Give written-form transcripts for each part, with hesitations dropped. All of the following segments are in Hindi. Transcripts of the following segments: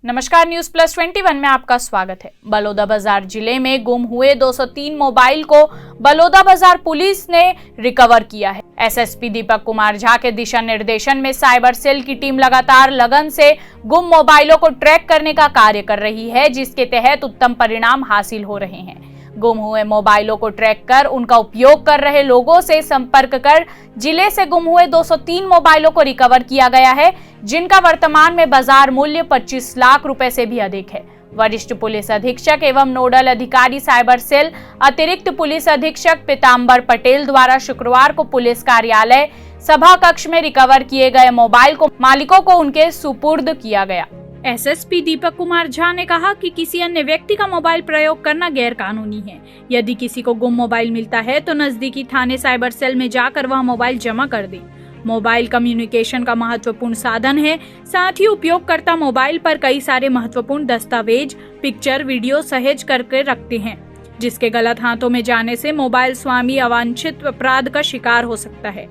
नमस्कार, न्यूज प्लस 21 में आपका स्वागत है। बलौदाबाजार जिले में गुम हुए 203 मोबाइल को बलौदाबाजार पुलिस ने रिकवर किया है। एसएसपी दीपक कुमार झा के दिशा निर्देशन में साइबर सेल की टीम लगातार लगन से गुम मोबाइलों को ट्रैक करने का कार्य कर रही है, जिसके तहत उत्तम परिणाम हासिल हो रहे हैं। गुम हुए मोबाइलों को ट्रैक कर उनका उपयोग कर रहे लोगों से संपर्क कर जिले से गुम हुए 203 मोबाइलों को रिकवर किया गया है, जिनका वर्तमान में बाजार मूल्य 25 लाख रुपए से भी अधिक है। वरिष्ठ पुलिस अधीक्षक एवं नोडल अधिकारी साइबर सेल अतिरिक्त पुलिस अधीक्षक पीताम्बर पटेल द्वारा शुक्रवार को पुलिस कार्यालय सभा कक्ष में रिकवर किए गए मोबाइल को मालिकों को उनके सुपुर्द किया गया। एसएसपी दीपक कुमार झा ने कहा कि किसी अन्य व्यक्ति का मोबाइल प्रयोग करना गैर कानूनी है। यदि किसी को गुम मोबाइल मिलता है तो नजदीकी थाने साइबर सेल में जाकर वह मोबाइल जमा कर दे। मोबाइल कम्युनिकेशन का महत्वपूर्ण साधन है। साथ ही उपयोगकर्ता मोबाइल पर कई सारे महत्वपूर्ण दस्तावेज, पिक्चर, वीडियो सहेज करके रखते हैं, जिसके गलत हाथों में जाने से मोबाइल स्वामी अवांछित अपराध का शिकार हो सकता है।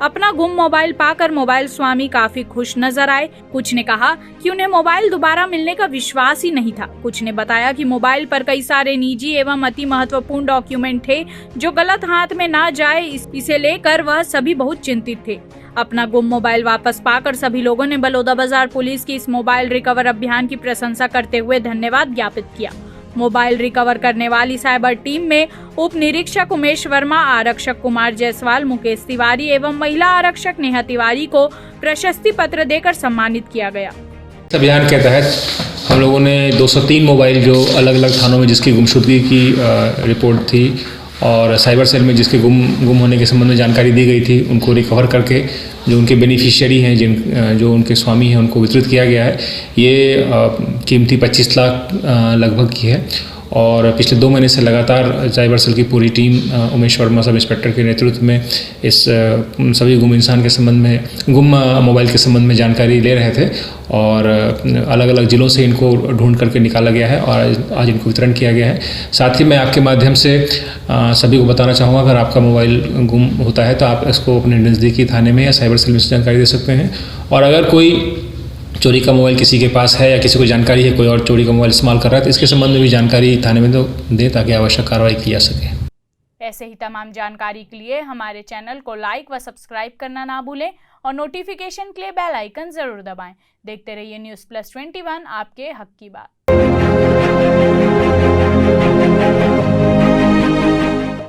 अपना गुम मोबाइल पाकर मोबाइल स्वामी काफी खुश नजर आए। कुछ ने कहा कि उन्हें मोबाइल दोबारा मिलने का विश्वास ही नहीं था। कुछ ने बताया कि मोबाइल पर कई सारे निजी एवं अति महत्वपूर्ण डॉक्यूमेंट थे जो गलत हाथ में ना जाए, इसे लेकर वह सभी बहुत चिंतित थे। अपना गुम मोबाइल वापस पाकर सभी लोगों ने बलौदाबाजार पुलिस की इस मोबाइल रिकवर अभियान की प्रशंसा करते हुए धन्यवाद ज्ञापित किया। मोबाइल रिकवर करने वाली साइबर टीम में उप निरीक्षक उमेश वर्मा, आरक्षक कुमार जायसवाल, मुकेश तिवारी एवं महिला आरक्षक नेहा तिवारी को प्रशस्ति पत्र देकर सम्मानित किया गया। इस अभियान के तहत हम लोगों ने 203 मोबाइल जो अलग अलग थानों में जिसकी गुमशुदगी की रिपोर्ट थी और साइबर सेल में जिसके गुम होने के संबंध में जानकारी दी गई थी, उनको रिकवर करके जो उनके बेनिफिशियरी हैं, जो उनके स्वामी हैं, उनको वितरित किया गया है। ये कीमती 25 लाख लगभग की है और पिछले 2 महीने से लगातार साइबर सेल की पूरी team Umesh Verma sub inspector के नेतृत्व में इस सभी गुम इंसान के संबंध में, गुम मोबाइल के संबंध में जानकारी ले रहे थे और अलग अलग ज़िलों से इनको ढूंढ करके निकाला गया है और आज इनको वितरण किया गया है। साथ ही मैं आपके माध्यम से सभी को बताना चाहूँगा, अगर आपका मोबाइल गुम होता है तो आप इसको अपने नज़दीकी थाने में या साइबर सेल में से जानकारी दे सकते हैं। और अगर कोई चोरी का मोबाइल किसी के पास है या किसी को जानकारी है कोई और चोरी का मोबाइल इस्तेमाल कर रहा है तो इसके संबंध में भी जानकारी थाने में तो दें ताकि आवश्यक कार्रवाई की जा सके। ऐसे ही तमाम जानकारी के लिए हमारे चैनल को लाइक व सब्सक्राइब करना ना भूलें और नोटिफिकेशन के लिए बेल आइकन जरूर दबाएं। देखते रहिए न्यूज़ प्लस 21, आपके हक की बात।